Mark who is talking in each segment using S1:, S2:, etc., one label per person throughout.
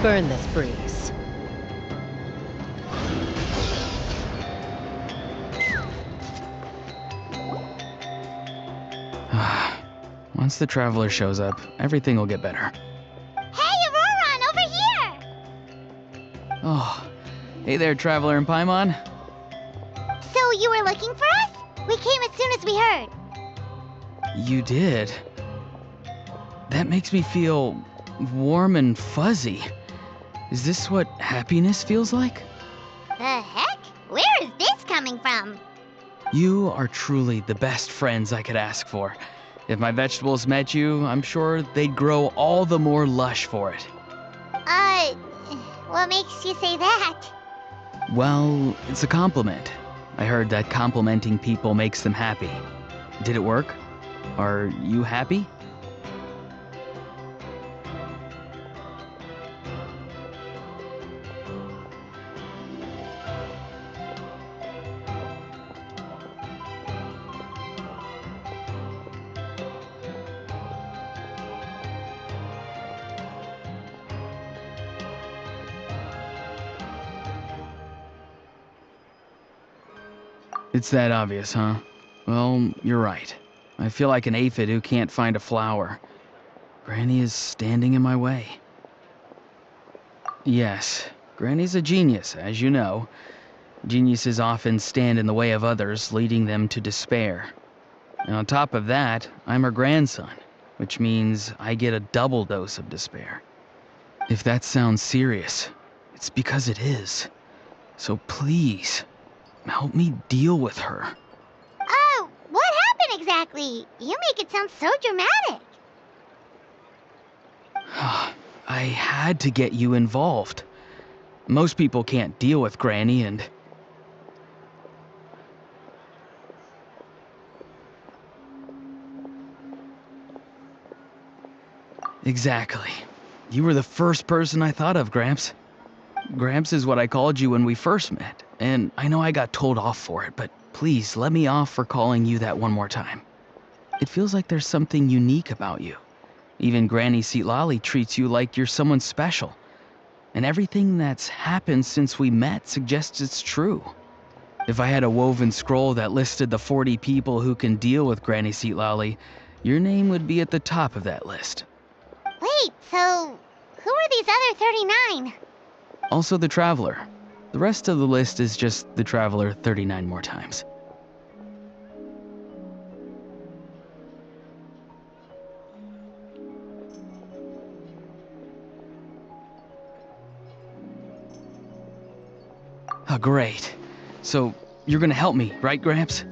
S1: Burn this breeze.
S2: Once the Traveler shows up, everything will get better.
S3: Hey, Auroron, over here!
S2: Oh, hey there, Traveler and Paimon.
S3: So you were looking for us? We came as soon as we heard.
S2: You did? That makes me feel warm and fuzzy. Is this what happiness feels like?
S3: The heck? Where is this coming from?
S2: You are truly the best friends I could ask for. If my vegetables met you, I'm sure they'd grow all the more lush for it.
S3: What makes you say that?
S2: Well, it's a compliment. I heard that complimenting people makes them happy. Did it work? Are you happy? It's that obvious, huh? Well, you're right. I feel like an aphid who can't find a flower. Granny is standing in my way. Yes, Granny's a genius, as you know. Geniuses often stand in the way of others, leading them to despair. And on top of that, I'm her grandson, which means I get a double dose of despair. If that sounds serious, it's because it is. So please, help me deal with her.
S3: Oh, what happened exactly? You make it sound so dramatic.
S2: I had to get you involved. Most people can't deal with Granny and... Exactly. You were the first person I thought of, Gramps. Gramps is what I called you when we first met, and I know I got told off for it, but please let me off for calling you that one more time. It feels like there's something unique about you. Even Granny Seatlali treats you like you're someone special. And everything that's happened since we met suggests it's true. If I had a woven scroll that listed the 40 people who can deal with Granny Seatlali, your name would be at the top of that list.
S3: Wait, so who are these other 39?
S2: Also the Traveler. The rest of the list is just the Traveler 39 more times. Oh, great. So, you're gonna help me, right, Gramps?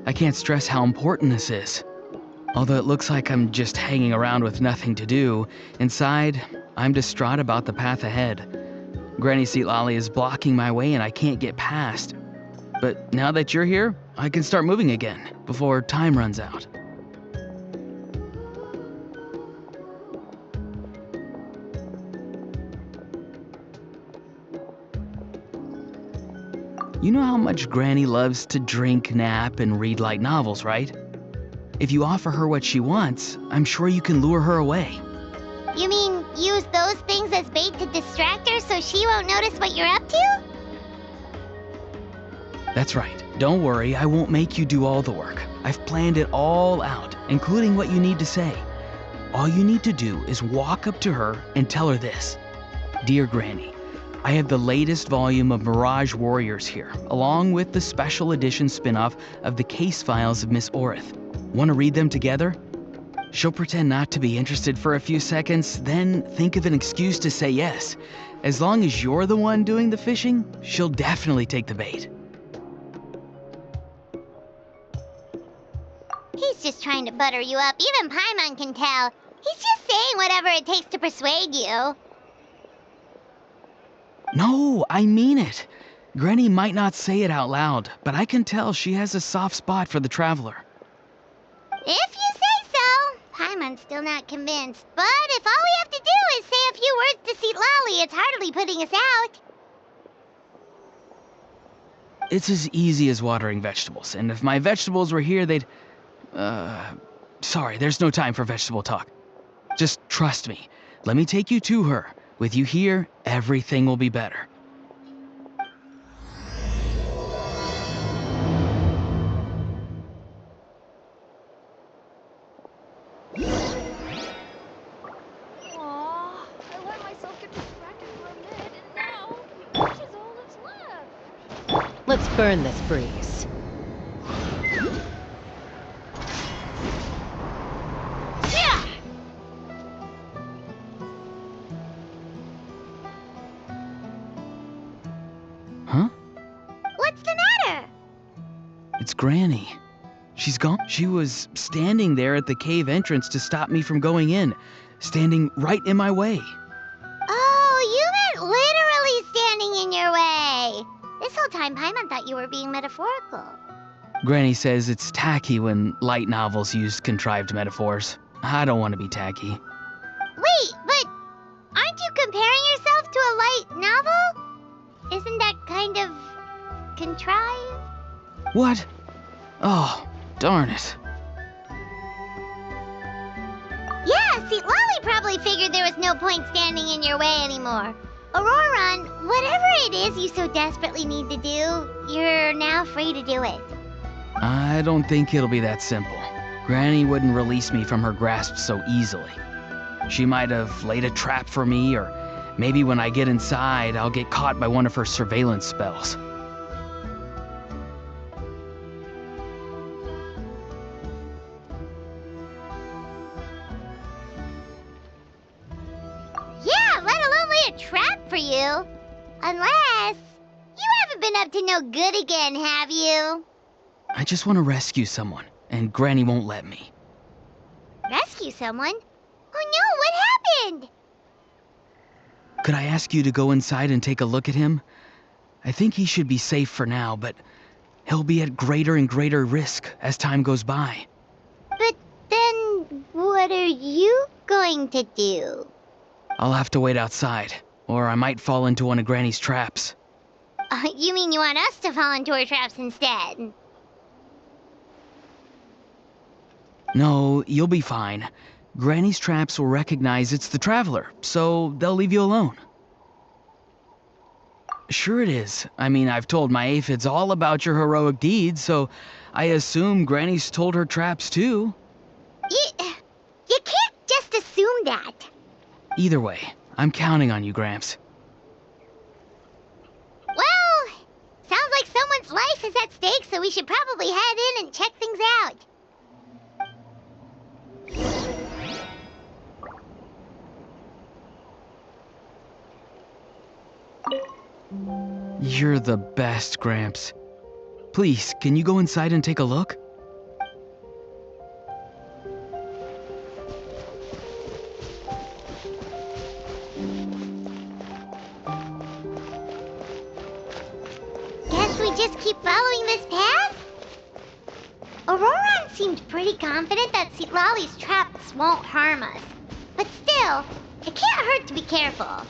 S2: I can't stress how important this is. Although it looks like I'm just hanging around with nothing to do, inside, I'm distraught about the path ahead. Granny Seatlali is blocking my way and I can't get past. But now that you're here, I can start moving again, before time runs out. You know how much Granny loves to drink, nap, and read light novels, right? If you offer her what she wants, I'm sure you can lure her away.
S3: You mean use those things as bait to distract her so she won't notice what you're up to?
S2: That's right. Don't worry, I won't make you do all the work. I've planned it all out, including what you need to say. All you need to do is walk up to her and tell her this. Dear Granny, I have the latest volume of Mirage Warriors here, along with the special edition spin-off of the case files of Miss Orith. Want to read them together? She'll pretend not to be interested for a few seconds, then think of an excuse to say yes. As long as you're the one doing the fishing, she'll definitely take the bait.
S3: He's just trying to butter you up. Even Paimon can tell. He's just saying whatever it takes to persuade you.
S2: No, I mean it. Granny might not say it out loud, but I can tell she has a soft spot for the Traveler.
S3: If you say so. Paimon's still not convinced. But if all we have to do is say a few words to Seatlali, it's hardly putting us out.
S2: It's as easy as watering vegetables, and if my vegetables were here, they'd... Sorry, there's no time for vegetable talk. Just trust me. Let me take you to her. With you here, everything will be better.
S1: Aw, I let myself get distracted for a minute, and now this is all that's left.
S4: Let's burn this breeze.
S3: Yeah!
S2: Huh?
S3: What's the matter?
S2: It's Granny. She's gone. She was standing there at the cave entrance to stop me from going in, standing right in my way.
S3: Oh, you meant literally standing in your way. This whole time, Paimon thought you were being metaphorical.
S2: Granny says it's tacky when light novels use contrived metaphors. I don't want to be tacky.
S3: Wait, but aren't you comparing yourself to a light novel? Isn't that kind of contrived?
S2: What? Oh, darn it.
S3: Yeah, see, Lolly probably figured there was no point standing in your way anymore. Auroron, whatever it is you so desperately need to do, you're now free to do it.
S2: I don't think it'll be that simple. Granny wouldn't release me from her grasp so easily. She might have laid a trap for me, or maybe when I get inside, I'll get caught by one of her surveillance spells.
S3: Yeah, let alone lay a trap for you. Unless you haven't been up to no good again, have you?
S2: I just want to rescue someone, and Granny won't let me.
S3: Rescue someone? Oh no, what happened?
S2: Could I ask you to go inside and take a look at him? I think he should be safe for now, but he'll be at greater and greater risk as time goes by.
S3: But then, what are you going to do?
S2: I'll have to wait outside, or I might fall into one of Granny's traps.
S3: You mean you want us to fall into her traps instead?
S2: No, you'll be fine. Granny's traps will recognize it's the Traveler, so they'll leave you alone. Sure it is. I mean, I've told my aphids all about your heroic deeds, so I assume Granny's told her traps too.
S3: You can't just assume that.
S2: Either way, I'm counting on you, Gramps.
S3: Well, sounds like someone's life is at stake, so we should probably head in and check things out.
S2: You're the best, Gramps. Please, can you go inside and take a look?
S3: Guess we just keep following this path? Auroron seemed pretty confident that Lolly's traps won't harm us. But still, it can't hurt to be careful.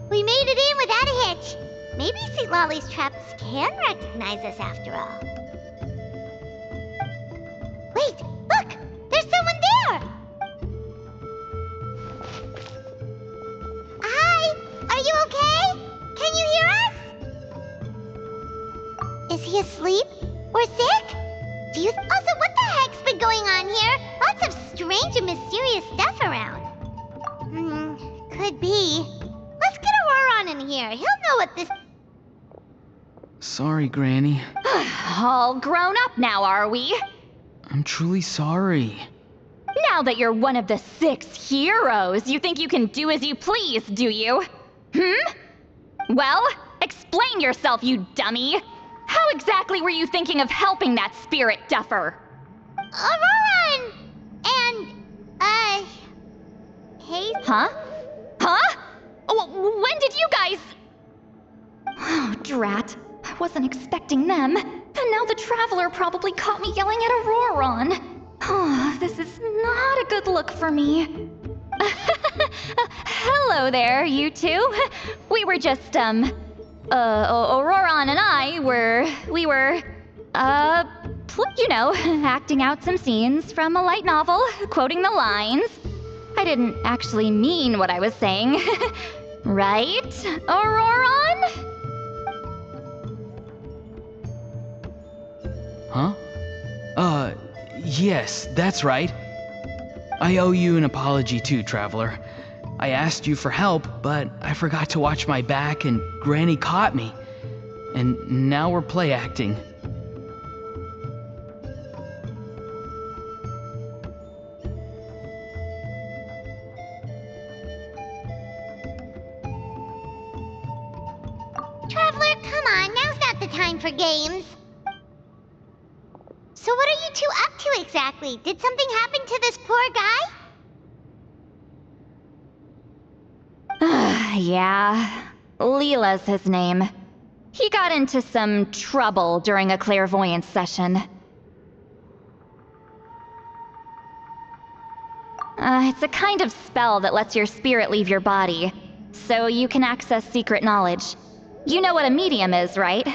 S3: We made it in without a hitch. Maybe St. Lolly's traps can recognize us after all. Wait, look! There's someone there! Hi! Are you okay? Can you hear us? Is he asleep? Or sick? Also, what the heck's been going on here? Lots of strange and mysterious stuff around. Could be. Let's get Auroron in here. He'll know what this...
S2: Sorry, Granny.
S1: All grown up now, are we?
S2: I'm truly sorry.
S1: Now that you're one of the 6 heroes, you think you can do as you please, do you? Well, explain yourself, you dummy! How exactly were you thinking of helping that spirit duffer?
S3: Aurora and, Haze?
S1: Huh? Huh? When did you guys... Oh, drat. I wasn't expecting them. And now the Traveler probably caught me yelling at Auroron. Oh, this is not a good look for me. Hello there, you two. We were just, Auroron and I we were, acting out some scenes from a light novel, quoting the lines. I didn't actually mean what I was saying. Right, Auroron?
S2: Huh? Yes, that's right. I owe you an apology too, Traveler. I asked you for help, but I forgot to watch my back and Granny caught me. And now we're play acting.
S3: Traveler, come on, now's not the time for games. So what are you two up to exactly? Did something happen to this poor guy?
S1: Yeah. Leela's his name. He got into some trouble during a clairvoyance session. It's a kind of spell that lets your spirit leave your body, so you can access secret knowledge. You know what a medium is, right?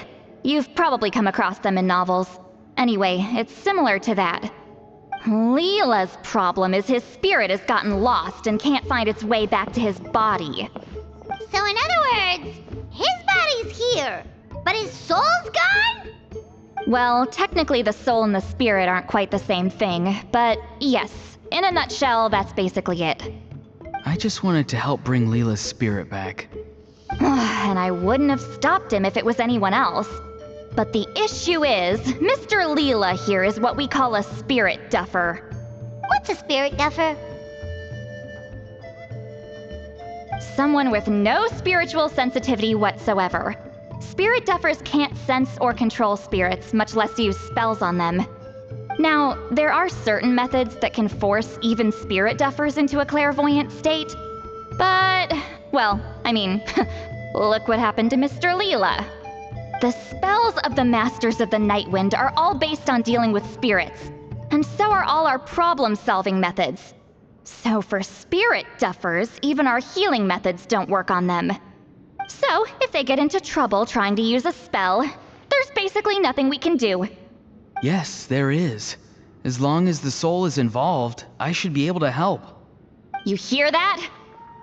S1: You've probably come across them in novels. Anyway, it's similar to that. Leela's problem is his spirit has gotten lost and can't find its way back to his body.
S3: So in other words, his body's here, but his soul's gone?
S1: Well, technically the soul and the spirit aren't quite the same thing, but yes, in a nutshell, that's basically it.
S2: I just wanted to help bring Leela's spirit back.
S1: And I wouldn't have stopped him if it was anyone else. But the issue is, Mr. Leela here is what we call a spirit duffer.
S3: What's a spirit duffer?
S1: Someone with no spiritual sensitivity whatsoever. Spirit duffers can't sense or control spirits, much less use spells on them. Now, there are certain methods that can force even spirit duffers into a clairvoyant state. But, well, I mean, look what happened to Mr. Leela. The spells of the Masters of the Nightwind are all based on dealing with spirits, and so are all our problem-solving methods. So for spirit duffers, even our healing methods don't work on them. So, if they get into trouble trying to use a spell, there's basically nothing we can do.
S2: Yes, there is. As long as the soul is involved, I should be able to help.
S1: You hear that?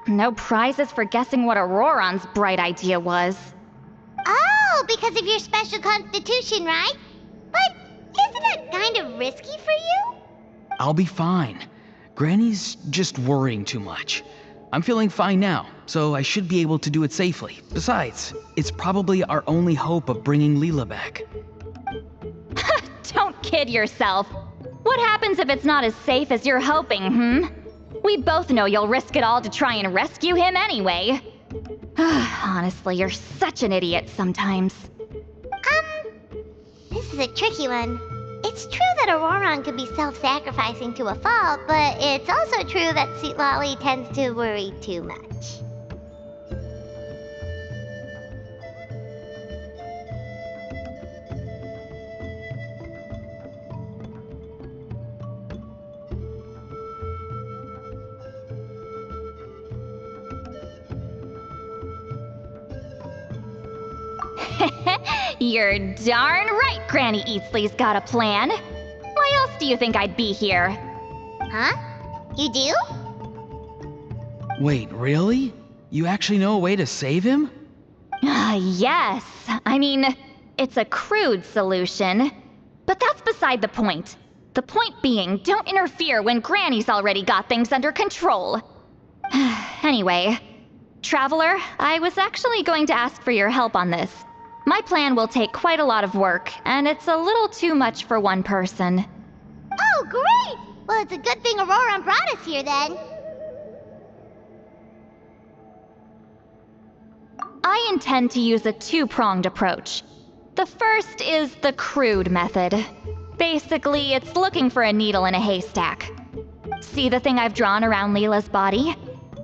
S1: No prizes for guessing what Auroron's bright idea was.
S3: Oh, because of your special constitution, right? But isn't that kind of risky for you?
S2: I'll be fine. Granny's just worrying too much. I'm feeling fine now, so I should be able to do it safely. Besides, it's probably our only hope of bringing Leela back.
S1: Don't kid yourself. What happens if it's not as safe as you're hoping, We both know you'll risk it all to try and rescue him anyway. Honestly, you're such an idiot sometimes.
S3: This is a tricky one. It's true that Auroron could be self-sacrificing to a fault, but it's also true that Sweet Lolly tends to worry too much.
S1: You're darn right Granny Eatsley's got a plan. Why else do you think I'd be here?
S3: Huh? You do?
S2: Wait, really? You actually know a way to save him?
S1: Yes. I mean, it's a crude solution. But that's beside the point. The point being, don't interfere when Granny's already got things under control. Anyway, Traveler, I was actually going to ask for your help on this. My plan will take quite a lot of work, and it's a little too much for one person.
S3: Oh, great! Well, it's a good thing Aurora brought us here then.
S1: I intend to use a two-pronged approach. The first is the crude method. Basically, it's looking for a needle in a haystack. See the thing I've drawn around Leela's body?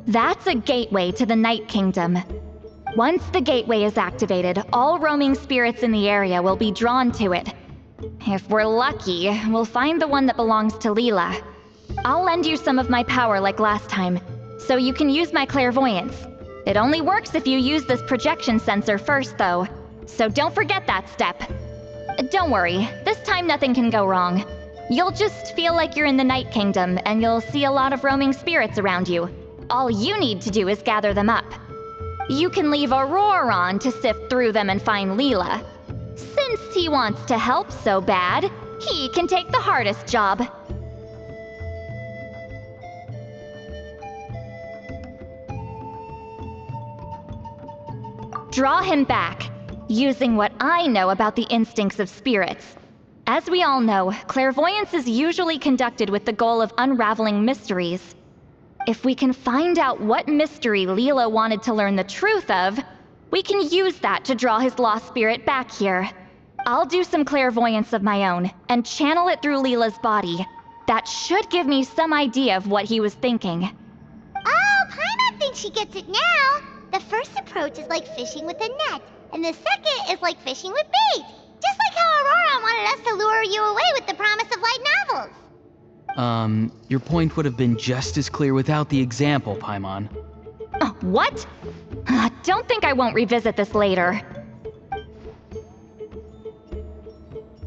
S1: That's a gateway to the Night Kingdom. Once the gateway is activated, all roaming spirits in the area will be drawn to it. If we're lucky, we'll find the one that belongs to Leela. I'll lend you some of my power like last time, so you can use my clairvoyance. It only works if you use this projection sensor first, though, so don't forget that step. Don't worry, this time nothing can go wrong. You'll just feel like you're in the Night Kingdom, and you'll see a lot of roaming spirits around you. All you need to do is gather them up. You can leave Aurora on to sift through them and find Leela. Since he wants to help so bad, he can take the hardest job. Draw him back, using what I know about the instincts of spirits. As we all know, clairvoyance is usually conducted with the goal of unraveling mysteries. If we can find out what mystery Leela wanted to learn the truth of, we can use that to draw his lost spirit back here. I'll do some clairvoyance of my own, and channel it through Leela's body. That should give me some idea of what he was thinking.
S3: Oh, Paimon thinks she gets it now. The first approach is like fishing with a net, and the second is like fishing with bait. Just like how Aurora wanted us to lure you away with the promise of light novels.
S2: Your point would have been just as clear without the example, Paimon.
S1: What? Don't think I won't revisit this later.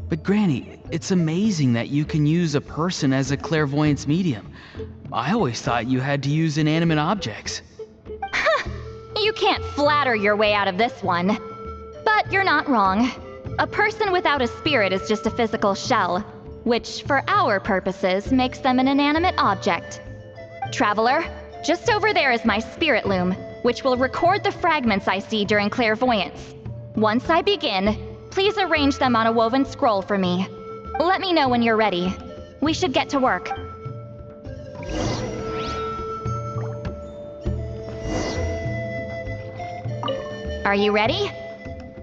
S2: But Granny, it's amazing that you can use a person as a clairvoyance medium. I always thought you had to use inanimate objects.
S1: You can't flatter your way out of this one. But you're not wrong. A person without a spirit is just a physical shell, which, for our purposes, makes them an inanimate object. Traveler, just over there is my spirit loom, which will record the fragments I see during clairvoyance. Once I begin, please arrange them on a woven scroll for me. Let me know when you're ready. We should get to work. Are you ready?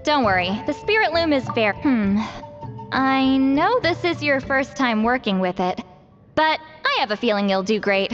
S1: Don't worry, the spirit loom is very... I know this is your first time working with it, but I have a feeling you'll do great.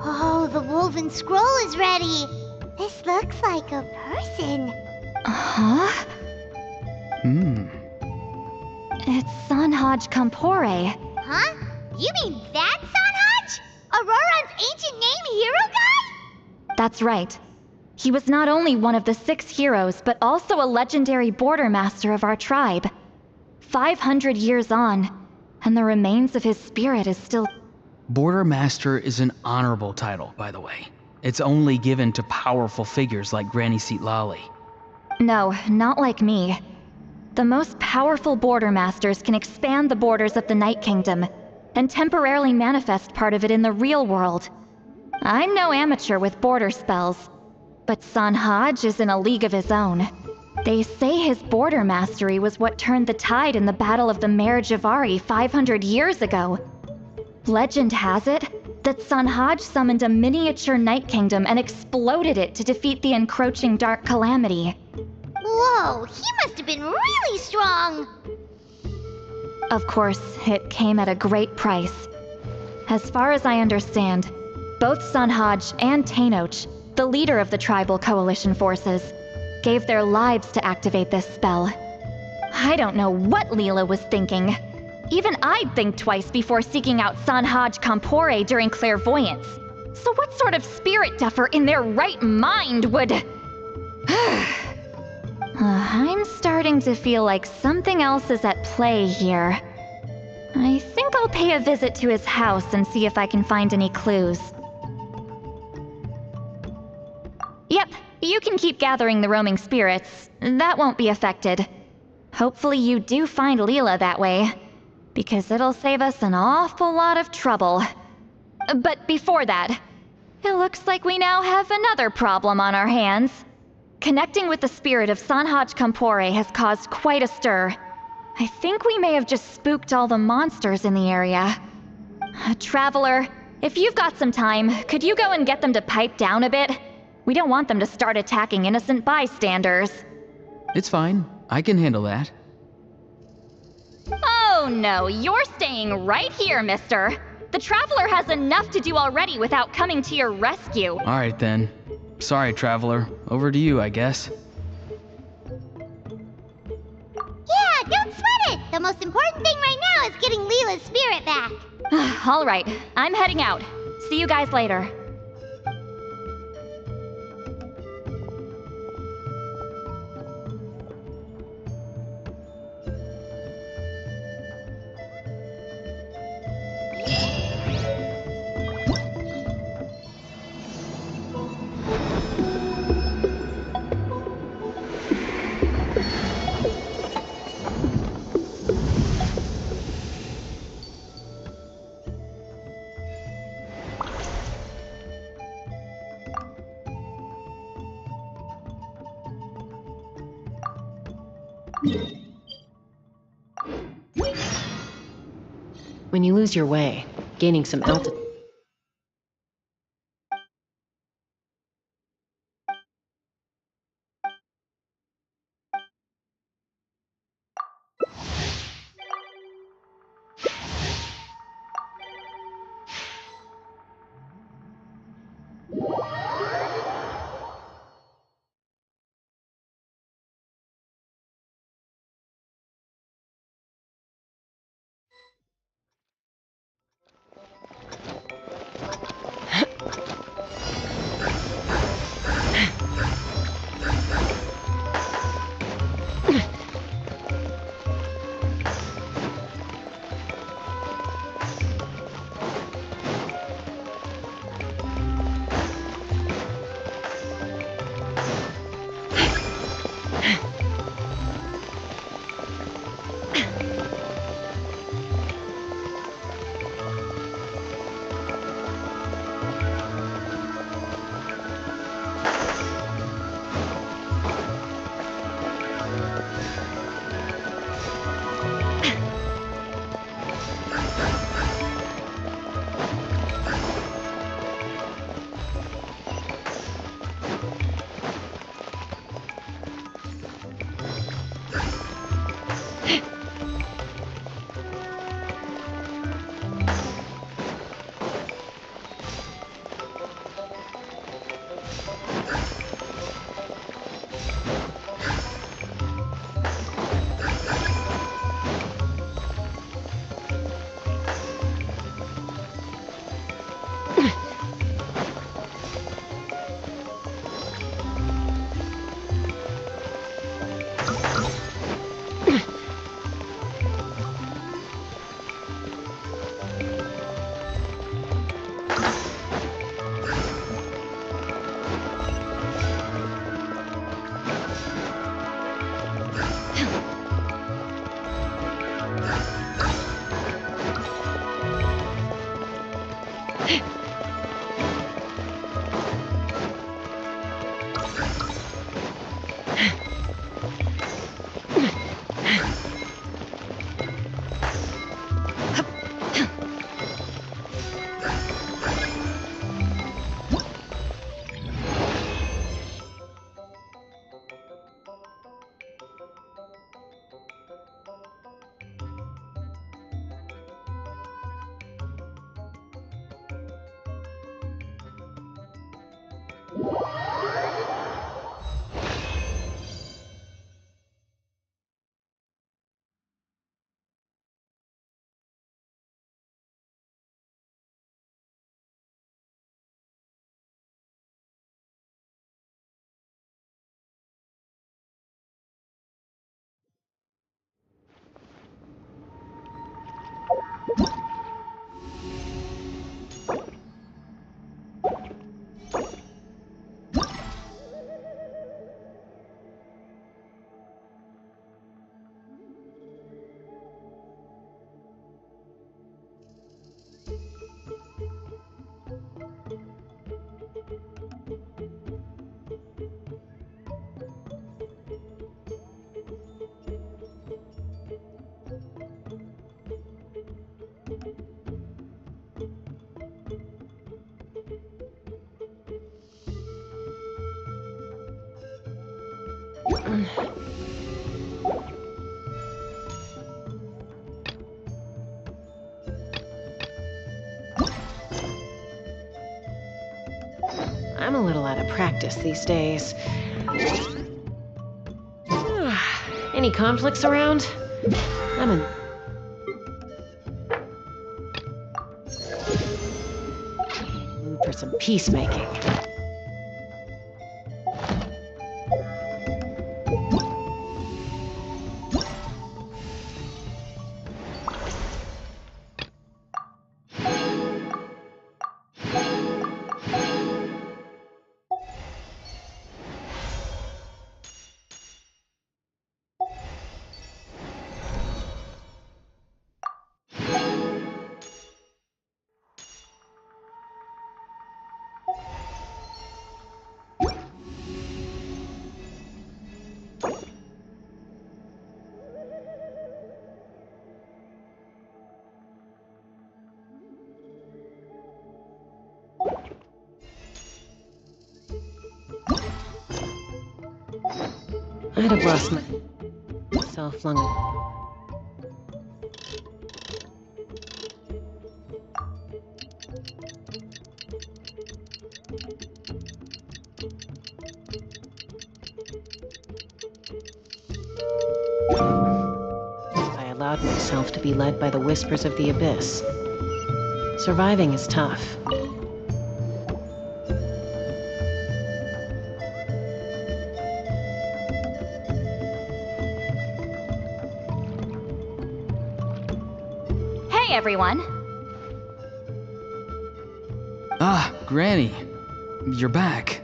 S3: Oh, the woven scroll is ready. This looks like a person.
S1: Huh? It's Sanhaj Kampore.
S3: Huh? You mean that Sanhaj? Aurora's ancient name hero guy?
S1: That's right. He was not only one of the 6 heroes, but also a legendary border master of our tribe. 500 years on, and the remains of his spirit is still...
S2: Border Master is an honorable title, by the way. It's only given to powerful figures like Granny Seatlali.
S1: No, not like me. The most powerful border masters can expand the borders of the Night Kingdom and temporarily manifest part of it in the real world. I'm no amateur with border spells, but Sanhaj is in a league of his own. They say his border mastery was what turned the tide in the Battle of the Mare Javari 500 years ago. Legend has it that Sanhaj summoned a miniature Night Kingdom and exploded it to defeat the encroaching Dark Calamity.
S3: Whoa, he must have been really strong!
S1: Of course, it came at a great price. As far as I understand, both Sanhaj and Tainoch, the leader of the tribal coalition forces, gave their lives to activate this spell. I don't know what Leela was thinking. Even I'd think twice before seeking out Sanhaj Kampore during clairvoyance. So what sort of spirit duffer in their right mind would... I'm starting to feel like something else is at play here. I think I'll pay a visit to his house and see if I can find any clues. Yep, you can keep gathering the roaming spirits. That won't be affected. Hopefully you do find Leela that way, because it'll save us an awful lot of trouble. But before that, it looks like we now have another problem on our hands. Connecting with the spirit of Sanhaj Kampore has caused quite a stir. I think we may have just spooked all the monsters in the area. Traveler, if you've got some time, could you go and get them to pipe down a bit? We don't want them to start attacking innocent bystanders.
S2: It's fine. I can handle that.
S1: Oh no, you're staying right here, mister. The Traveler has enough to do already without coming to your rescue.
S2: Alright then. Sorry, Traveler. Over to you, I guess.
S3: Yeah, don't sweat it! The most important thing right now is getting Leela's spirit back.
S1: Alright, I'm heading out. See you guys later.
S4: When you lose your way, gaining some altitude. I'm a little out of practice these days. Any conflicts around? I'm in... mood for some peacemaking. I'd have lost myself flung. I allowed myself to be led by the whispers of the abyss. Surviving is tough.
S1: Hey, everyone.
S2: Ah, Granny. You're back.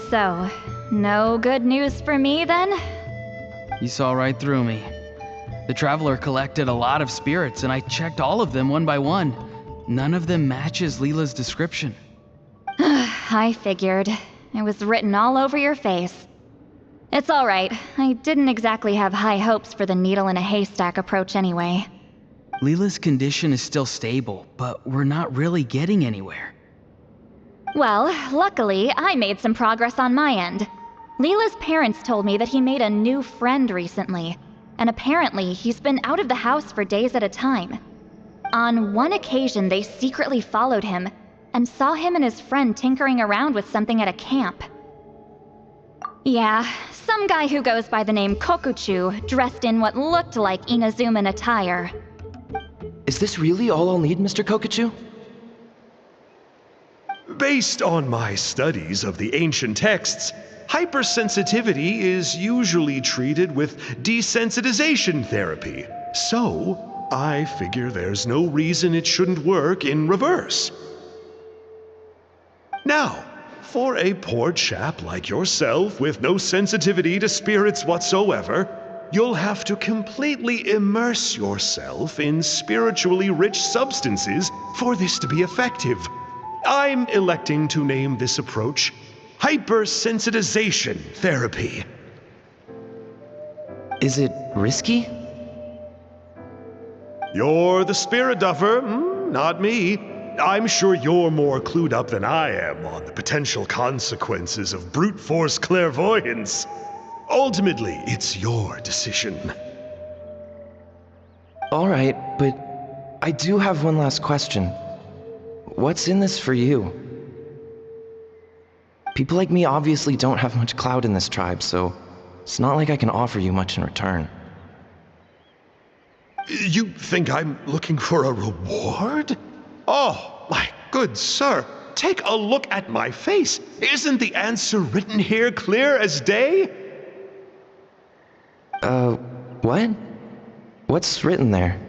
S1: So, no good news for me then?
S2: You saw right through me. The Traveler collected a lot of spirits, and I checked all of them one by one. None of them matches Leela's description.
S1: I figured. It was written all over your face. It's alright. I didn't exactly have high hopes for the needle in a haystack approach anyway.
S2: Leela's condition is still stable, but we're not really getting anywhere.
S1: Well, luckily, I made some progress on my end. Leela's parents told me that he made a new friend recently, and apparently he's been out of the house for days at a time. On one occasion, they secretly followed him and saw him and his friend tinkering around with something at a camp. Yeah, some guy who goes by the name Kokuchu, dressed in what looked like Inazuman attire.
S5: Is this really all I'll need, Mr. Kokuchu?
S6: Based on my studies of the ancient texts, hypersensitivity is usually treated with desensitization therapy. So, I figure there's no reason it shouldn't work in reverse. Now, for a poor chap like yourself with no sensitivity to spirits whatsoever, you'll have to completely immerse yourself in spiritually rich substances for this to be effective. I'm electing to name this approach hypersensitization therapy.
S5: Is it risky?
S6: You're the spirit duffer, not me. I'm sure you're more clued up than I am on the potential consequences of brute force clairvoyance. Ultimately, it's your decision.
S5: All right, but I do have one last question. What's in this for you? People like me obviously don't have much clout in this tribe, so it's not like I can offer you much in return.
S6: You think I'm looking for a reward? Oh, my good sir, take a look at my face. Isn't the answer written here clear as day?
S5: What? What's written there?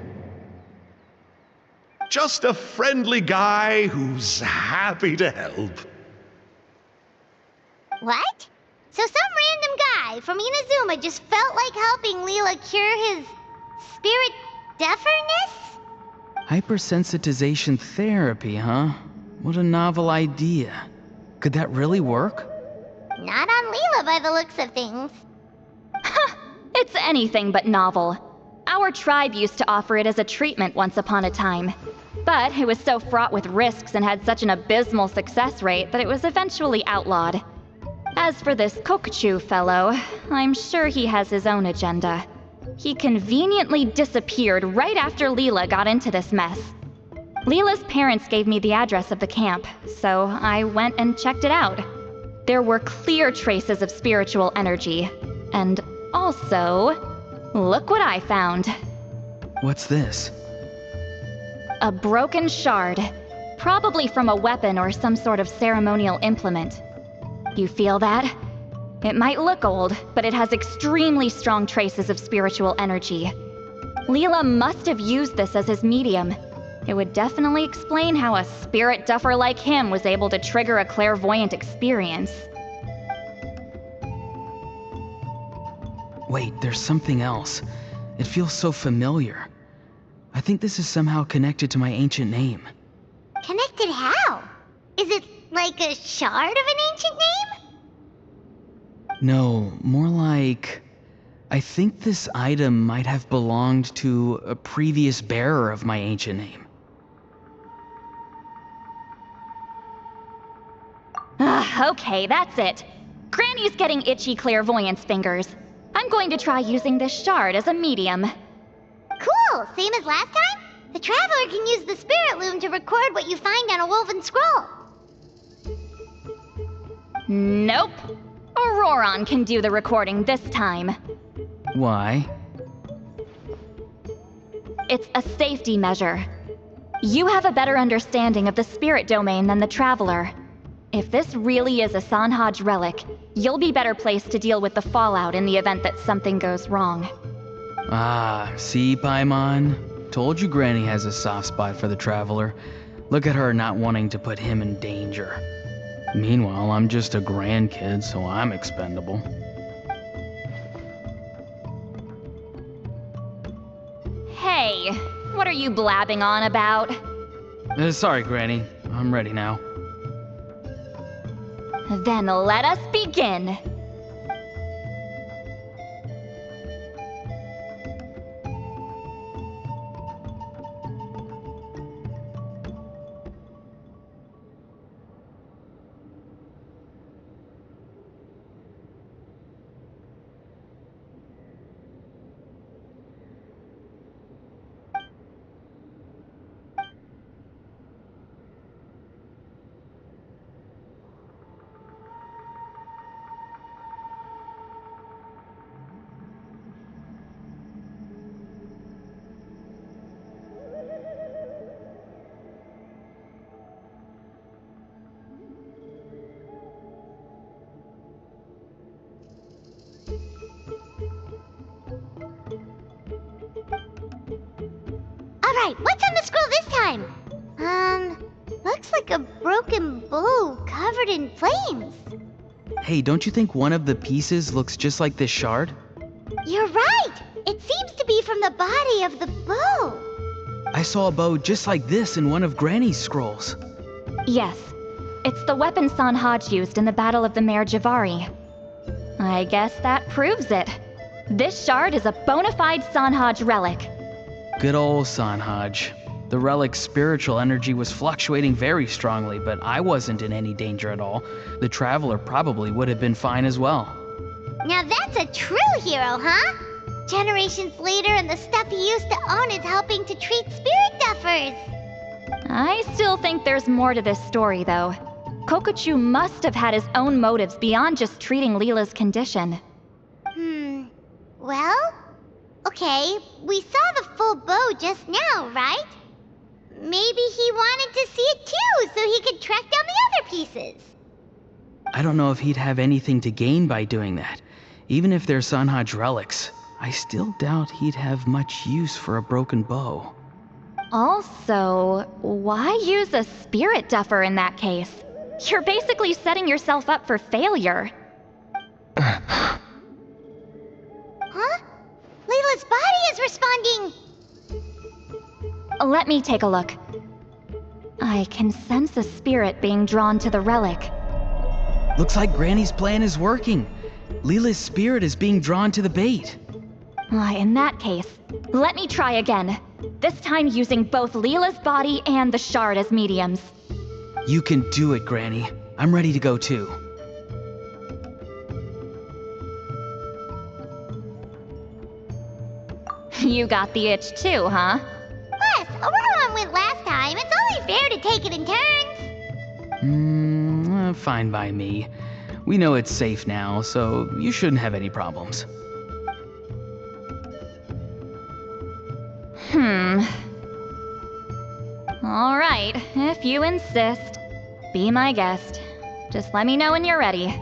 S6: Just a friendly guy who's happy to help.
S3: What? So some random guy from Inazuma just felt like helping Leela cure his spirit deaferness?
S2: Hypersensitization therapy, huh? What a novel idea. Could that really work?
S3: Not on Leela by the looks of things.
S1: It's anything but novel. Our tribe used to offer it as a treatment once upon a time. But it was so fraught with risks and had such an abysmal success rate that it was eventually outlawed. As for this Kokuchu fellow, I'm sure he has his own agenda. He conveniently disappeared right after Leela got into this mess. Leela's parents gave me the address of the camp, so I went and checked it out. There were clear traces of spiritual energy. And also, look what I found.
S2: What's this?
S1: A broken shard, probably from a weapon or some sort of ceremonial implement. You feel that? It might look old, but it has extremely strong traces of spiritual energy. Leela must have used this as his medium. It would definitely explain how a spirit duffer like him was able to trigger a clairvoyant experience.
S2: Wait, there's something else. It feels so familiar. I think this is somehow connected to my ancient name.
S3: Connected how? Is it like a shard of an ancient name?
S2: No, more like... I think this item might have belonged to a previous bearer of my ancient name.
S1: Okay, that's it. Granny's getting itchy clairvoyance fingers. I'm going to try using this shard as a medium.
S3: Cool, same as last time? The Traveler can use the Spirit Loom to record what you find on a woven scroll.
S1: Nope. Auroron can do the recording this time.
S2: Why?
S1: It's a safety measure. You have a better understanding of the spirit domain than the Traveler. If this really is a Sanhaj relic, you'll be better placed to deal with the fallout in the event that something goes wrong.
S2: Ah, see, Paimon? Told you Granny has a soft spot for the Traveler. Look at her not wanting to put him in danger. Meanwhile, I'm just a grandkid, so I'm expendable.
S1: Hey, what are you blabbing on about?
S2: Sorry, Granny. I'm ready now.
S1: Then let us begin.
S3: Alright, what's on the scroll this time? Looks like a broken bow covered in flames.
S2: Hey, don't you think one of the pieces looks just like this shard?
S3: You're right! It seems to be from the body of the bow.
S2: I saw a bow just like this in one of Granny's scrolls.
S1: Yes, it's the weapon Sanhaj used in the Battle of the Mare Javari. I guess that proves it. This shard is a bona fide Sanhaj relic.
S2: Good old Sanhaj. The relic's spiritual energy was fluctuating very strongly, but I wasn't in any danger at all. The Traveler probably would have been fine as well.
S3: Now that's a true hero, huh? Generations later and the stuff he used to own is helping to treat spirit duffers.
S1: I still think there's more to this story, though. Kokochu must have had his own motives beyond just treating Leela's condition.
S3: Well, okay, we saw the full bow just now, right? Maybe he wanted to see it too, so he could track down the other pieces.
S2: I don't know if he'd have anything to gain by doing that. Even if they're Sanhaj relics, I still doubt he'd have much use for a broken bow.
S1: Also, why use a spirit duffer in that case? You're basically setting yourself up for failure.
S3: Huh? Leela's body is responding!
S1: Let me take a look. I can sense a spirit being drawn to the relic.
S2: Looks like Granny's plan is working. Leela's spirit is being drawn to the bait.
S1: In that case, let me try again. This time using both Leela's body and the shard as mediums.
S2: You can do it, Granny. I'm ready to go too.
S1: You got the itch too, huh?
S3: Plus, Auroron went last time. It's only fair to take it in turns.
S2: Fine by me. We know it's safe now, so you shouldn't have any problems.
S1: All right, if you insist. Be my guest. Just let me know when you're ready.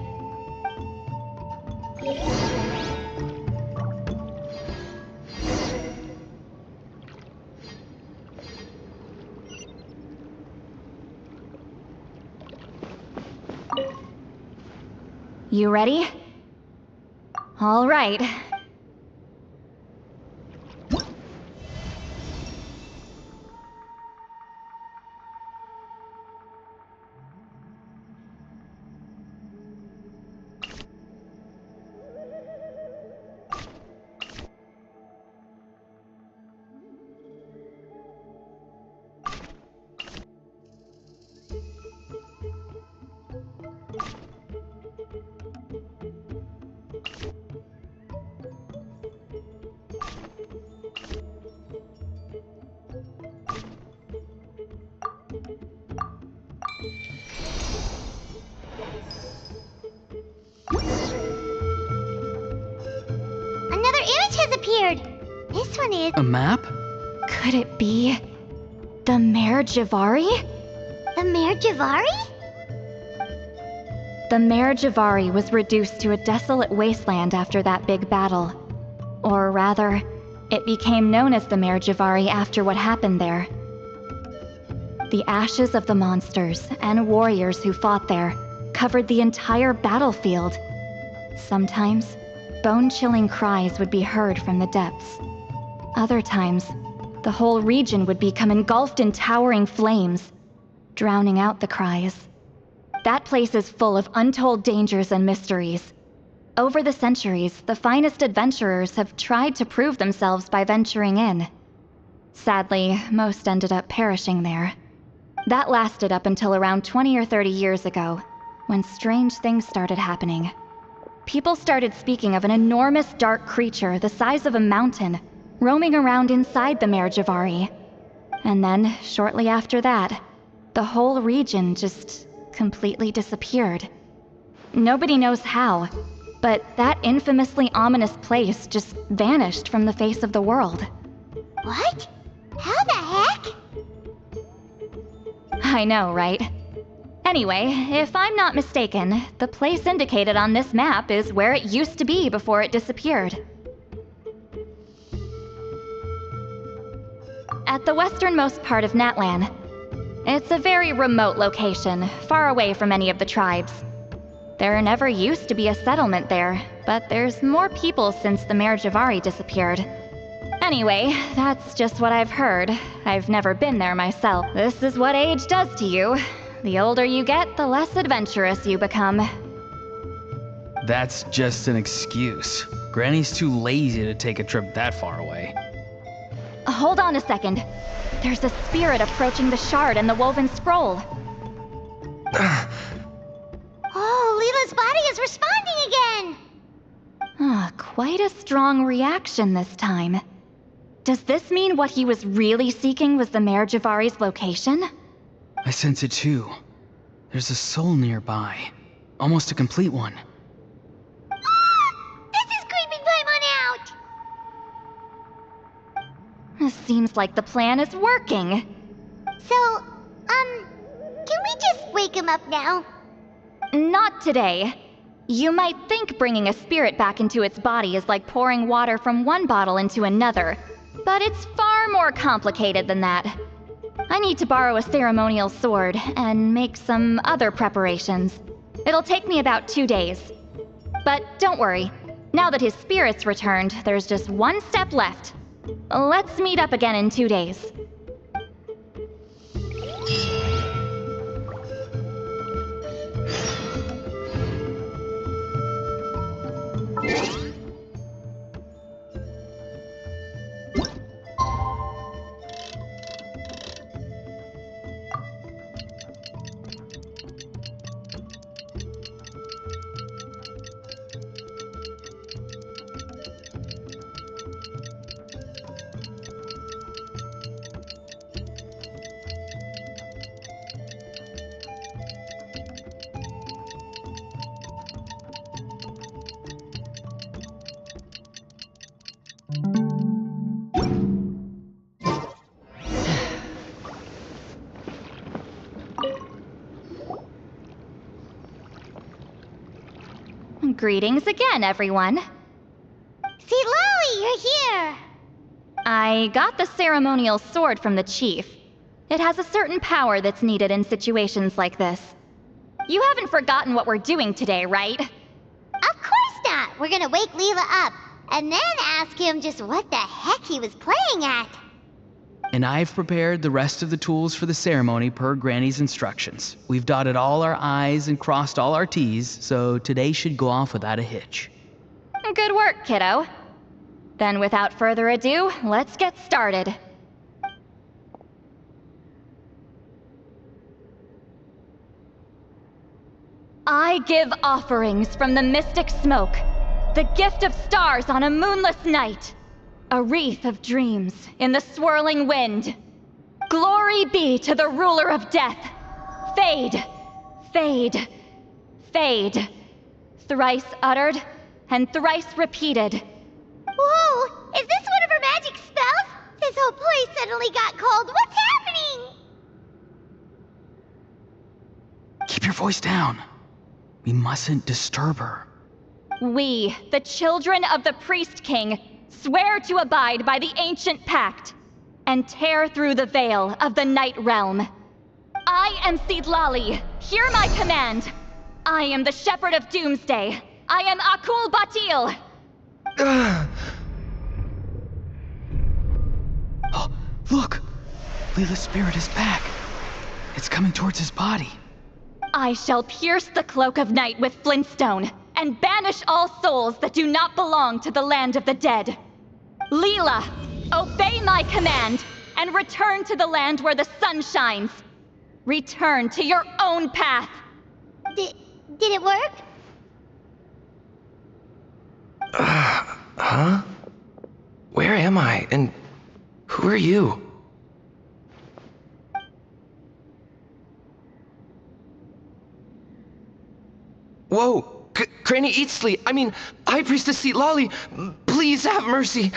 S1: You ready? All right.
S3: Another image has appeared. This one is...
S2: A map?
S1: Could it be the Mare Javari?
S3: the Mare Javari?
S1: The Mare Javari was reduced to a desolate wasteland after that big battle. Or rather, it became known as the Mare Javari after what happened there. The ashes of the monsters and warriors who fought there covered the entire battlefield. Sometimes, bone-chilling cries would be heard from the depths. Other times, the whole region would become engulfed in towering flames, drowning out the cries. That place is full of untold dangers and mysteries. Over the centuries, the finest adventurers have tried to prove themselves by venturing in. Sadly, most ended up perishing there. That lasted up until around 20 or 30 years ago, when strange things started happening. People started speaking of an enormous dark creature the size of a mountain, roaming around inside the Mare Javari. And then, shortly after that, the whole region just completely disappeared. Nobody knows how, but that infamously ominous place just vanished from the face of the world.
S3: What? How the heck?
S1: I know, right? Anyway, if I'm not mistaken, the place indicated on this map is where it used to be before it disappeared. At the westernmost part of Natlan. It's a very remote location, far away from any of the tribes. There never used to be a settlement there, but there's more people since the Mare Javari disappeared. Anyway, that's just what I've heard. I've never been there myself. This is what age does to you. The older you get, the less adventurous you become.
S2: That's just an excuse. Granny's too lazy to take a trip that far away.
S1: Hold on a second. There's a spirit approaching the shard and the woven scroll.
S3: Oh, Leela's body is responding again!
S1: Quite a strong reaction this time. Does this mean what he was really seeking was the Mare Javari's location?
S2: I sense it too. There's a soul nearby. Almost a complete one.
S3: This is creeping Paimon out!
S1: Seems like the plan is working.
S3: So, can we just wake him up now?
S1: Not today. You might think bringing a spirit back into its body is like pouring water from one bottle into another, but it's far more complicated than that. I need to borrow a ceremonial sword and make some other preparations. It'll take me about 2 days. But don't worry, now that his spirit's returned, there's just one step left. Let's meet up again in 2 days. Greetings again, everyone.
S3: See, Lolly, you're here!
S1: I got the ceremonial sword from the chief. It has a certain power that's needed in situations like this. You haven't forgotten what we're doing today, right?
S3: Of course not! We're gonna wake Leela up, and then ask him just what the heck he was playing at.
S2: And I've prepared the rest of the tools for the ceremony per Granny's instructions. We've dotted all our I's and crossed all our T's, so today should go off without a hitch.
S1: Good work, kiddo. Then without further ado, let's get started. I give offerings from the mystic smoke, the gift of stars on a moonless night. A wreath of dreams in the swirling wind. Glory be to the ruler of death. Fade, fade, fade. Thrice uttered and thrice repeated.
S3: Whoa! Is this one of her magic spells? This whole place suddenly got cold. What's happening?
S2: Keep your voice down. We mustn't disturb her.
S1: We, the children of the Priest King, swear to abide by the ancient pact and tear through the veil of the Night Realm. I am Seedlali. Hear my command. I am the Shepherd of Doomsday. I am Akul Batil.
S2: Oh, look! Leela's spirit is back. It's coming towards his body.
S1: I shall pierce the cloak of night with flintstone and banish all souls that do not belong to the land of the dead. Leela, obey my command and return to the land where the sun shines. Return to your own path.
S3: Did it work?
S5: Huh? Where am I? And who are you? Whoa! Granny Eatsley, I mean, High Priestess Seedlali, please have mercy.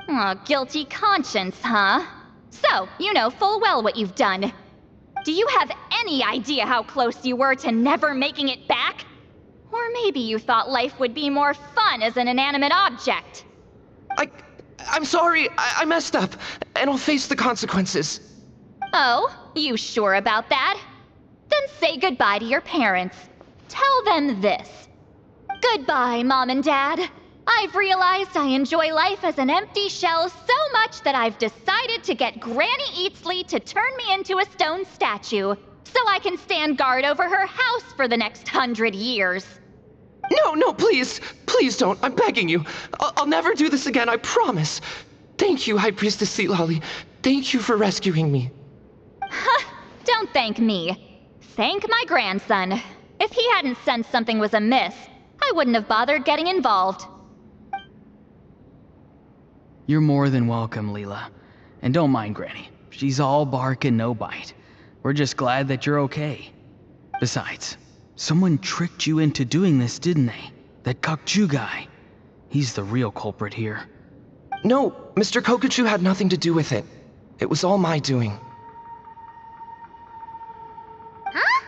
S1: Oh, guilty conscience, huh? So, you know full well what you've done. Do you have any idea how close you were to never making it back? Or maybe you thought life would be more fun as an inanimate object.
S5: I'm sorry, I messed up, and I'll face the consequences.
S1: Oh, you sure about that? Then say goodbye to your parents. Tell them this. Goodbye, Mom and Dad. I've realized I enjoy life as an empty shell so much that I've decided to get Granny Eatsley to turn me into a stone statue, so I can stand guard over her house for the next 100 years.
S5: No, please. Please don't. I'm begging you. I'll never do this again, I promise. Thank you, High Priestess Seedlali. Thank you for rescuing me.
S1: Don't thank me. Thank my grandson. If he hadn't sensed something was amiss, I wouldn't have bothered getting involved.
S2: You're more than welcome, Leela. And don't mind Granny. She's all bark and no bite. We're just glad that you're okay. Besides, someone tricked you into doing this, didn't they? That Gokju guy. He's the real culprit here.
S5: No, Mr. Kokuchu had nothing to do with it. It was all my doing.
S3: Huh?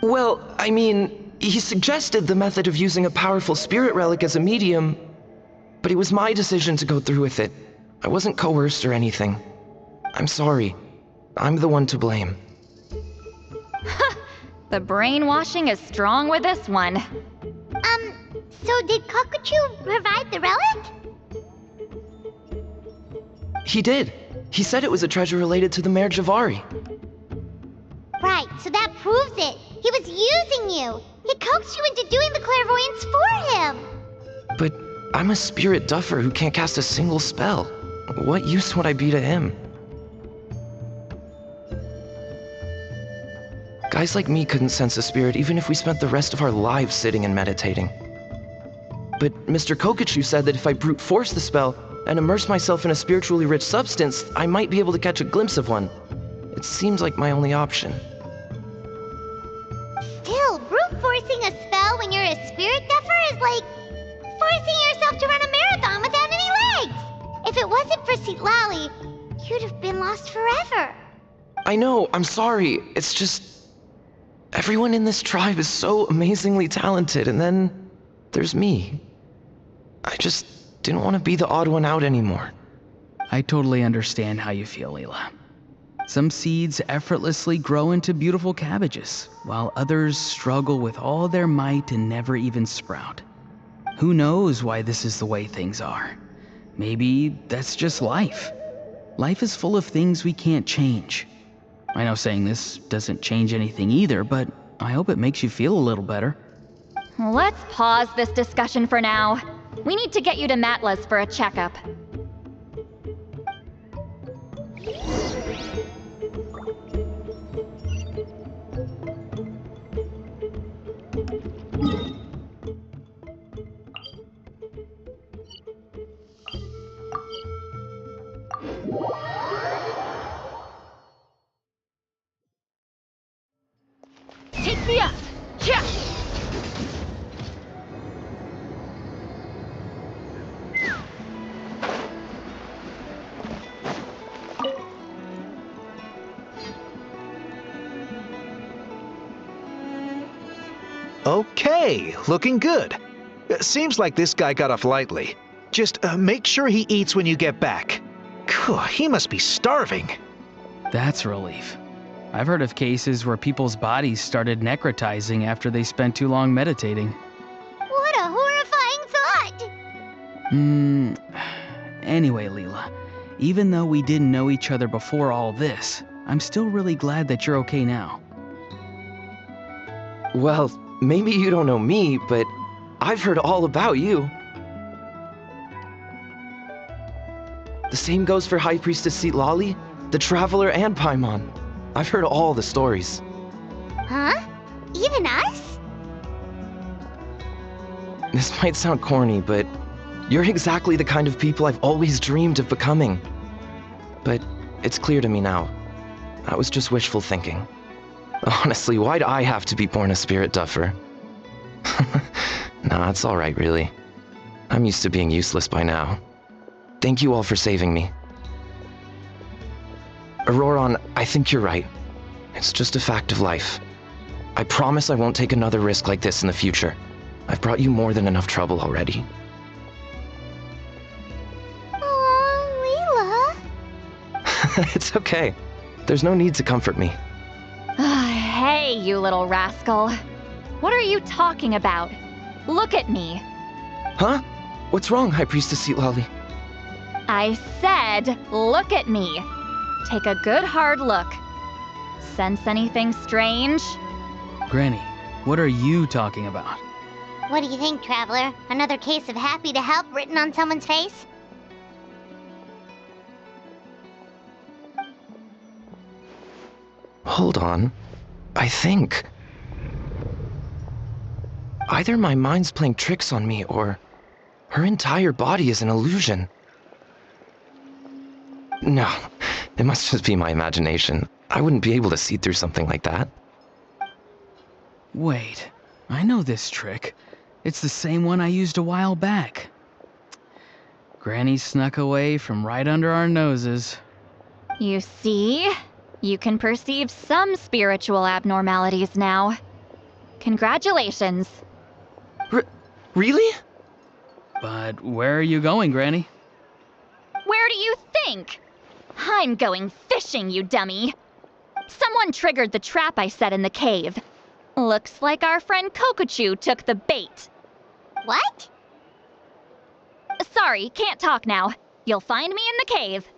S5: Well, I mean, he suggested the method of using a powerful spirit relic as a medium, but it was my decision to go through with it. I wasn't coerced or anything. I'm sorry. I'm the one to blame.
S1: The brainwashing is strong with this one.
S3: So did Kokuchu provide the relic?
S5: He did. He said it was a treasure related to the Mare Javari.
S3: Right, so that proves it. He was using you. He coaxed you into doing the clairvoyance for him.
S5: But I'm a spirit duffer who can't cast a single spell. What use would I be to him? Guys like me couldn't sense a spirit even if we spent the rest of our lives sitting and meditating. But Mr. Kokuchu said that if I brute force the spell and immerse myself in a spiritually rich substance, I might be able to catch a glimpse of one. It seems like my only option.
S3: Still, brute forcing a spell when you're a spirit duffer is like forcing yourself to run a marathon without any legs. If it wasn't for Citlali, you'd have been lost forever.
S5: I know, I'm sorry. It's just... everyone in this tribe is so amazingly talented, and then there's me. I just didn't want to be the odd one out anymore.
S2: I totally understand how you feel, Leela. Some seeds effortlessly grow into beautiful cabbages, while others struggle with all their might and never even sprout. Who knows why this is the way things are? Maybe that's just life. Life is full of things we can't change. I know saying this doesn't change anything either, but I hope it makes you feel a little better.
S1: Let's pause this discussion for now. We need to get you to Matla's for a checkup.
S7: Take me up! Yeah!
S8: Okay, looking good. Seems like this guy got off lightly. Just make sure he eats when you get back. He must be starving.
S2: That's a relief. I've heard of cases where people's bodies started necrotizing after they spent too long meditating.
S3: What a horrifying thought!
S2: Anyway, Leela, even though we didn't know each other before all this, I'm still really glad that you're okay now.
S5: Well, maybe you don't know me, but I've heard all about you. The same goes for High Priestess Citlali, the Traveler, and Paimon. I've heard all the stories.
S3: Huh? Even us?
S5: This might sound corny, but you're exactly the kind of people I've always dreamed of becoming. But it's clear to me now. That was just wishful thinking. Honestly, why'd I have to be born a spirit duffer? Nah, it's alright, really. I'm used to being useless by now. Thank you all for saving me. Auroron, I think you're right. It's just a fact of life. I promise I won't take another risk like this in the future. I've brought you more than enough trouble already.
S3: Oh, Leela.
S5: It's okay. There's no need to comfort me.
S1: Hey, you little rascal. What are you talking about? Look at me.
S5: Huh? What's wrong, High Priestess Citlali?
S1: I said, look at me. Take a good hard look. Sense anything strange?
S2: Granny, what are you talking about?
S3: What do you think, Traveler? Another case of happy to help written on someone's face?
S5: Hold on. I think... either my mind's playing tricks on me, or her entire body is an illusion. No, it must just be my imagination. I wouldn't be able to see through something like that.
S2: Wait, I know this trick. It's the same one I used a while back. Granny snuck away from right under our noses.
S1: You see? You can perceive some spiritual abnormalities now. Congratulations.
S5: Really?
S2: But where are you going, Granny?
S1: Where do you think? I'm going fishing, you dummy. Someone triggered the trap I set in the cave. Looks like our friend Kokochu took the bait.
S3: What?
S1: Sorry, can't talk now. You'll find me in the cave.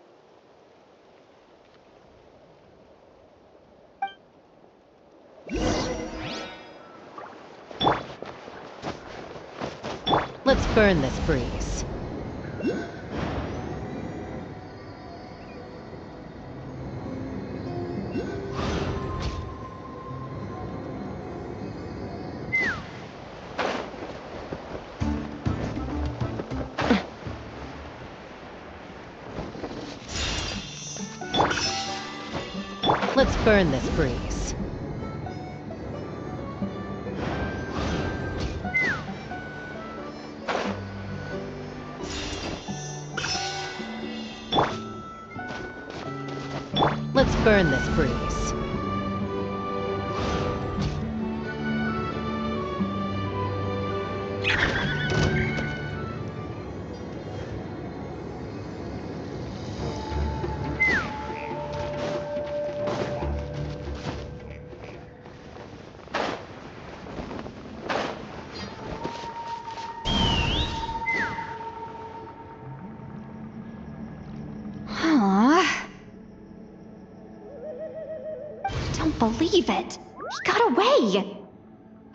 S4: Let's burn this breeze. Let's burn this breeze. Let's burn this breeze.
S1: Believe it. He got away.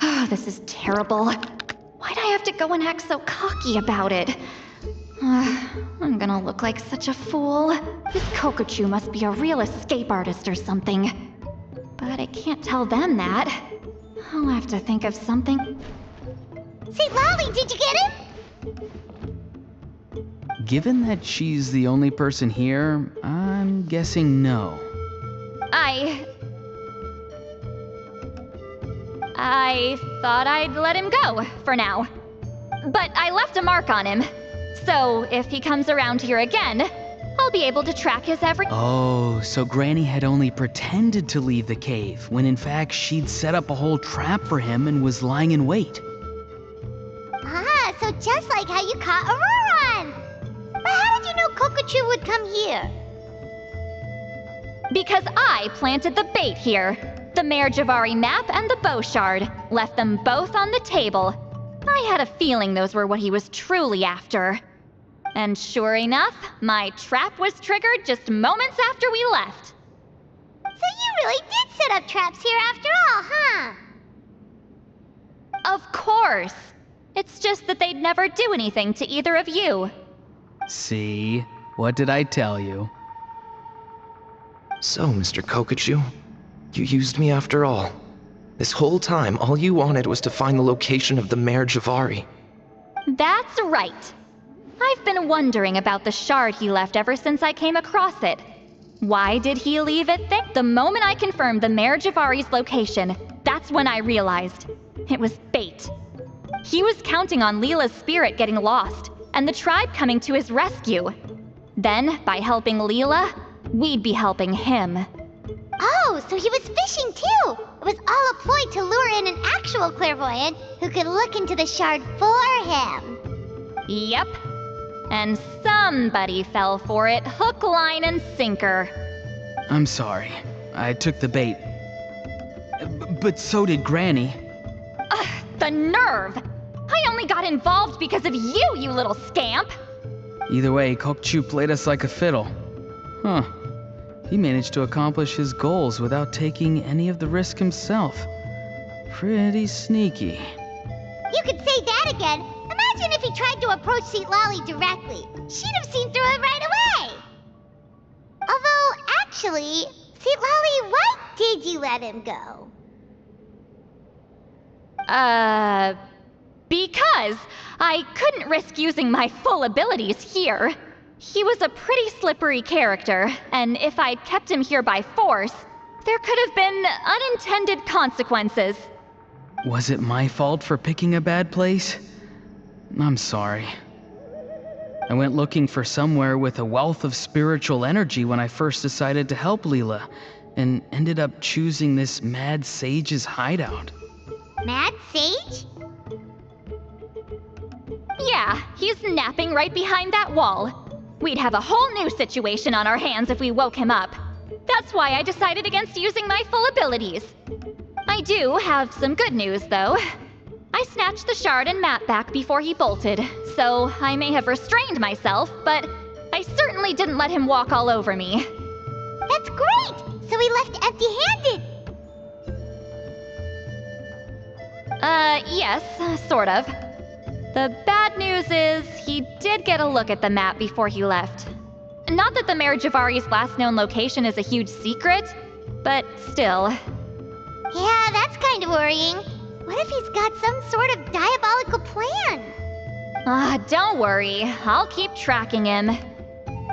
S1: Oh, this is terrible. Why'd I have to go and act so cocky about it? I'm gonna look like such a fool. This Kokochu must be a real escape artist or something. But I can't tell them that. I'll have to think of something.
S3: St. Lolly, did you get him?
S2: Given that she's the only person here, I'm guessing no.
S1: I thought I'd let him go, for now. But I left a mark on him. So if he comes around here again, I'll be able to track his every—
S2: Oh, so Granny had only pretended to leave the cave, when in fact she'd set up a whole trap for him and was lying in wait.
S3: Ah, so just like how you caught Auroron! But how did you know Kokochu would come here?
S1: Because I planted the bait here. The Mare Javari map and the bow shard. Left them both on the table. I had a feeling those were what he was truly after. And sure enough, my trap was triggered just moments after we left.
S3: So you really did set up traps here after all, huh?
S1: Of course. It's just that they'd never do anything to either of you.
S2: See? What did I tell you?
S5: So, Mr. Kokochu, you used me after all. This whole time, all you wanted was to find the location of the Mare Javari.
S1: That's right. I've been wondering about the shard he left ever since I came across it. Why did he leave it there? The moment I confirmed the Mare Javari's location, that's when I realized. It was bait. He was counting on Leela's spirit getting lost, and the tribe coming to his rescue. Then, by helping Leela, we'd be helping him.
S3: Oh, so he was fishing too! It was all a ploy to lure in an actual clairvoyant who could look into the shard for him.
S1: Yep. And somebody fell for it, hook, line, and sinker.
S2: I'm sorry. I took the bait. But so did Granny.
S1: Ugh, the nerve! I only got involved because of you, you little scamp!
S2: Either way, Kokochu played us like a fiddle. Huh. He managed to accomplish his goals without taking any of the risk himself. Pretty sneaky.
S3: You could say that again. Imagine if he tried to approach St. Lolly directly. She'd have seen through it right away. Although, actually, St. Lolly, why did you let him go?
S1: Because I couldn't risk using my full abilities here. He was a pretty slippery character, and if I'd kept him here by force, there could have been unintended consequences.
S2: Was it my fault for picking a bad place? I'm sorry. I went looking for somewhere with a wealth of spiritual energy when I first decided to help Leela, and ended up choosing this mad sage's hideout.
S3: Mad Sage?
S1: Yeah, he's napping right behind that wall. We'd have a whole new situation on our hands if we woke him up. That's why I decided against using my full abilities. I do have some good news, though. I snatched the shard and map back before he bolted, so I may have restrained myself, but I certainly didn't let him walk all over me.
S3: That's great! So we left empty-handed!
S1: Yes, sort of. The bad news is, he did get a look at the map before he left. Not that the Mare Javari's last known location is a huge secret, but still.
S3: Yeah, that's kind of worrying. What if he's got some sort of diabolical plan?
S1: Don't worry. I'll keep tracking him.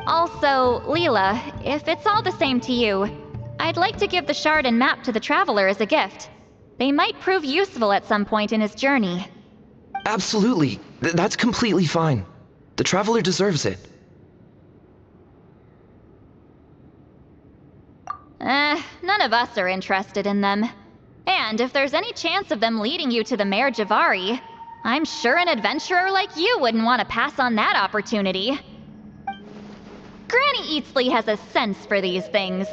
S1: Also, Leela, if it's all the same to you, I'd like to give the shard and map to the Traveler as a gift. They might prove useful at some point in his journey.
S5: Absolutely. That's completely fine. The Traveler deserves it.
S1: None of us are interested in them. And if there's any chance of them leading you to the Mare Javari, I'm sure an adventurer like you wouldn't want to pass on that opportunity. Granny Eatsley has a sense for these things.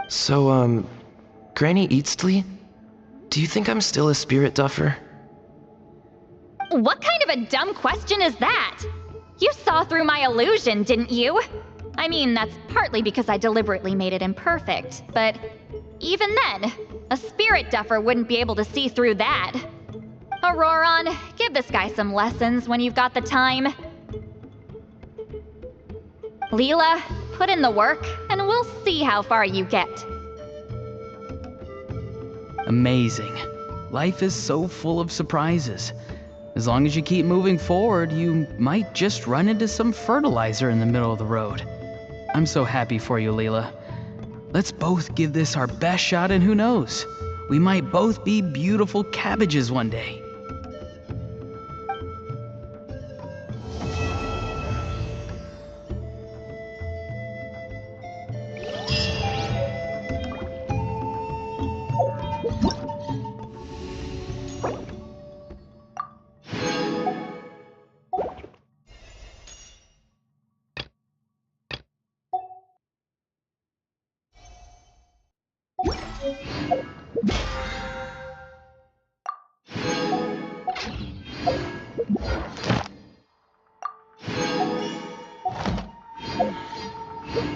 S5: So, Granny Eatsley? Do you think I'm still a spirit duffer?
S1: What kind of a dumb question is that? You saw through my illusion, didn't you? I mean, that's partly because I deliberately made it imperfect, but even then, a spirit duffer wouldn't be able to see through that. Auroron, give this guy some lessons when you've got the time. Leela, put in the work, and we'll see how far you get.
S2: Amazing. Life is so full of surprises. As long as you keep moving forward, you might just run into some fertilizer in the middle of the road. I'm so happy for you, Leela. Let's both give this our best shot, and who knows? We might both be beautiful cabbages one day.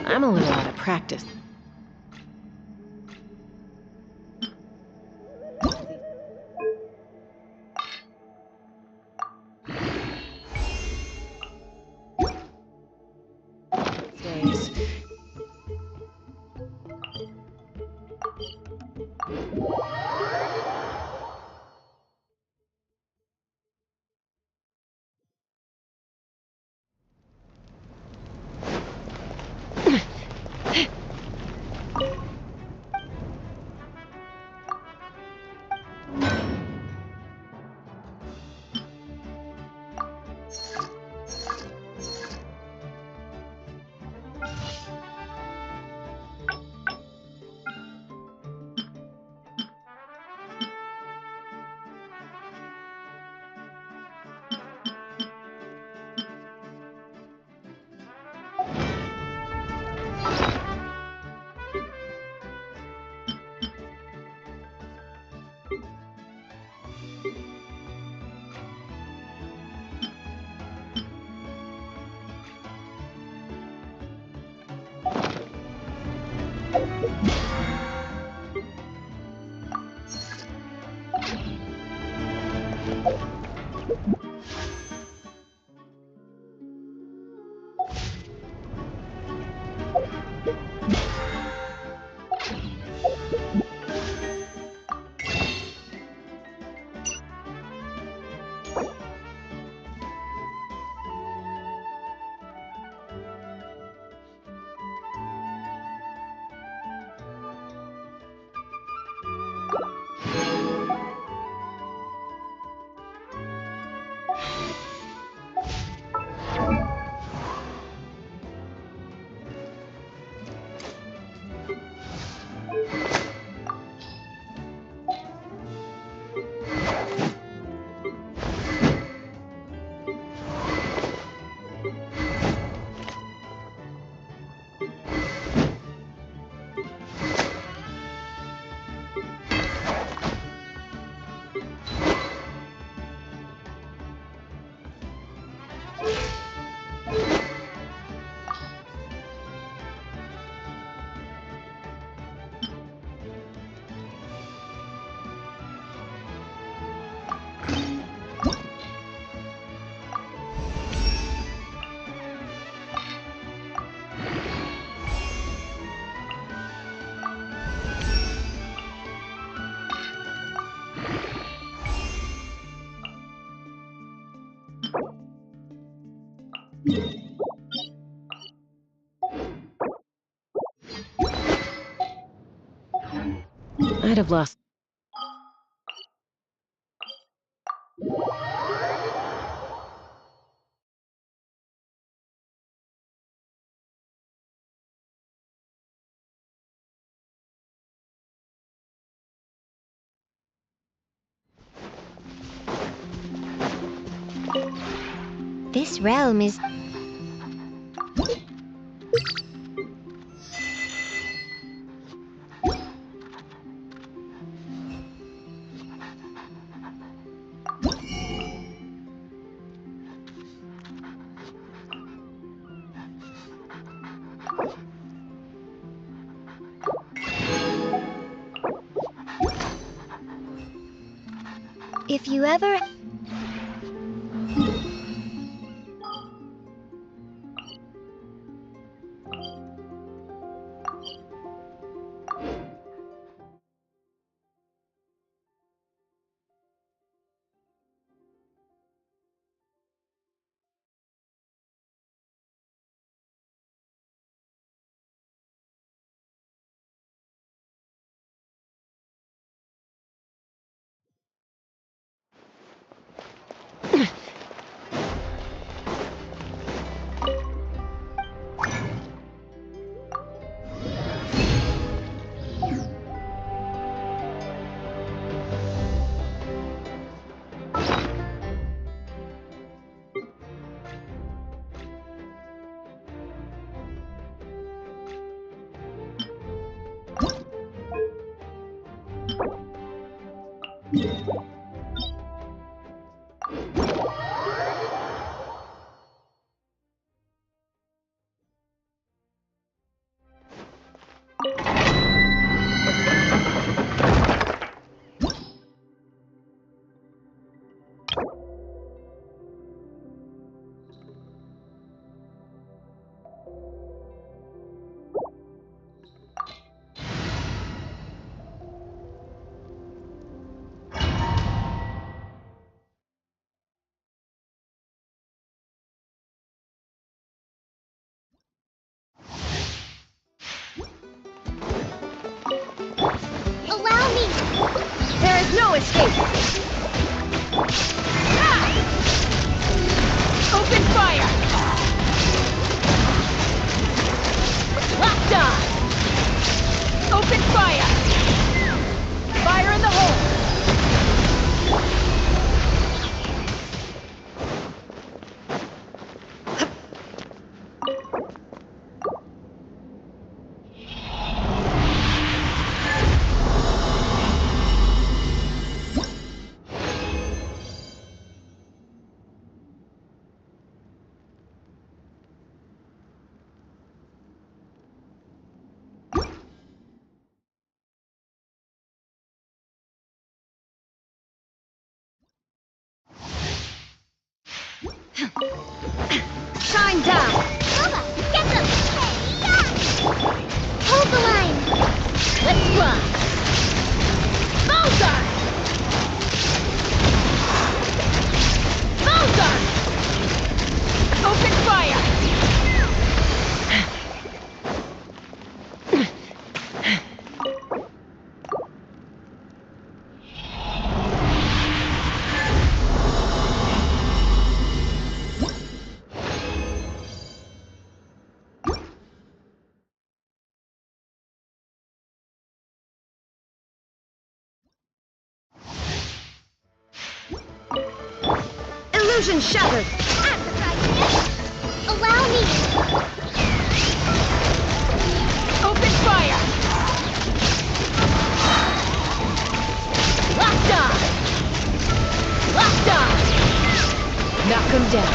S4: I'm a little out of practice. Days. I'd have lost.
S3: This realm is... If you ever... Allow me!
S7: There is no escape! Ah! Open fire! Locked on! Open fire! Fire in the hole!
S3: Shine down! Bubba, get them! Hey-ya! Hold the line!
S7: Let's run! Bullseye! Bullseye! Open fire! Illusion shattered!
S3: Allow me!
S7: Open fire! Locked on! Locked on! Knock him down.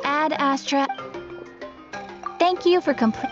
S1: Ad Astra. Thank you for complete.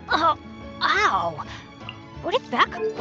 S7: Oh, ow! Where did that come?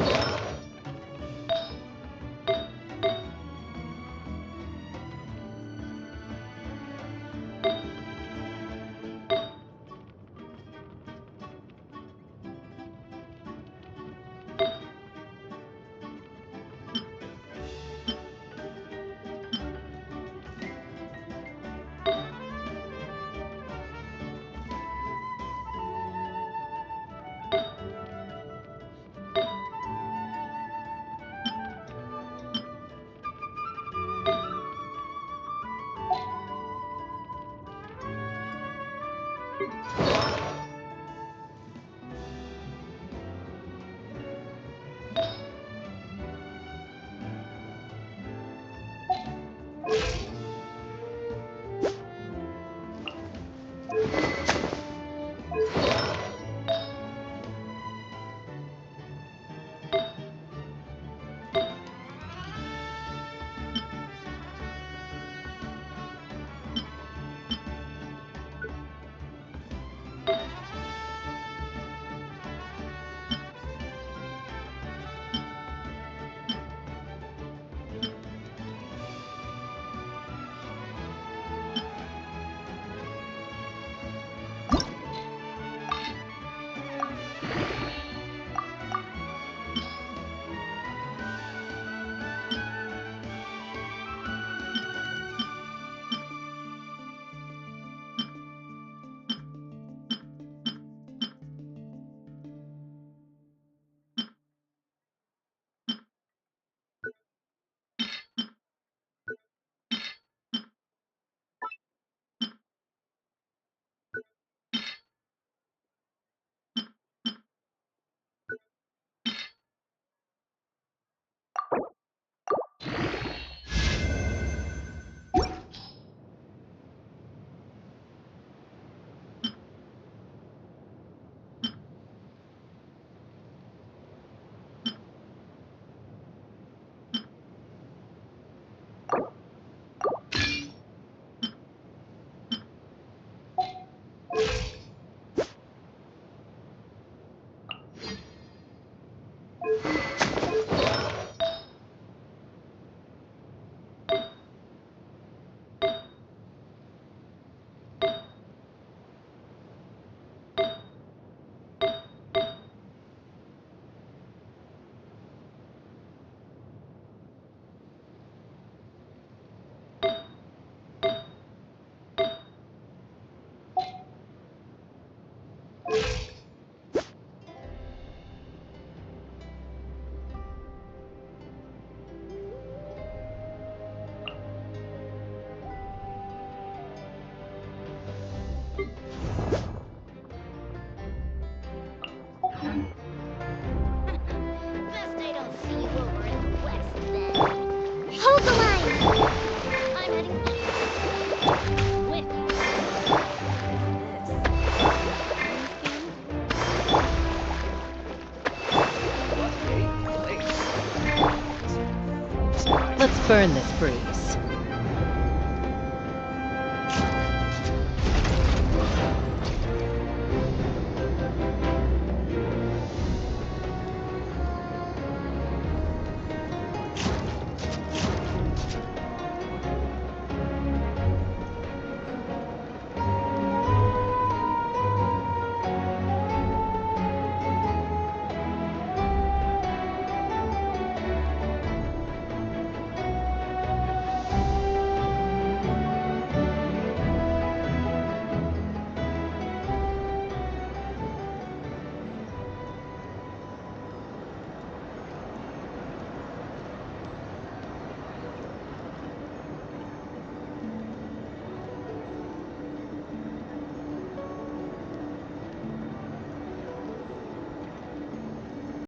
S1: I'm heading. Wait.
S4: Let's burn this breeze.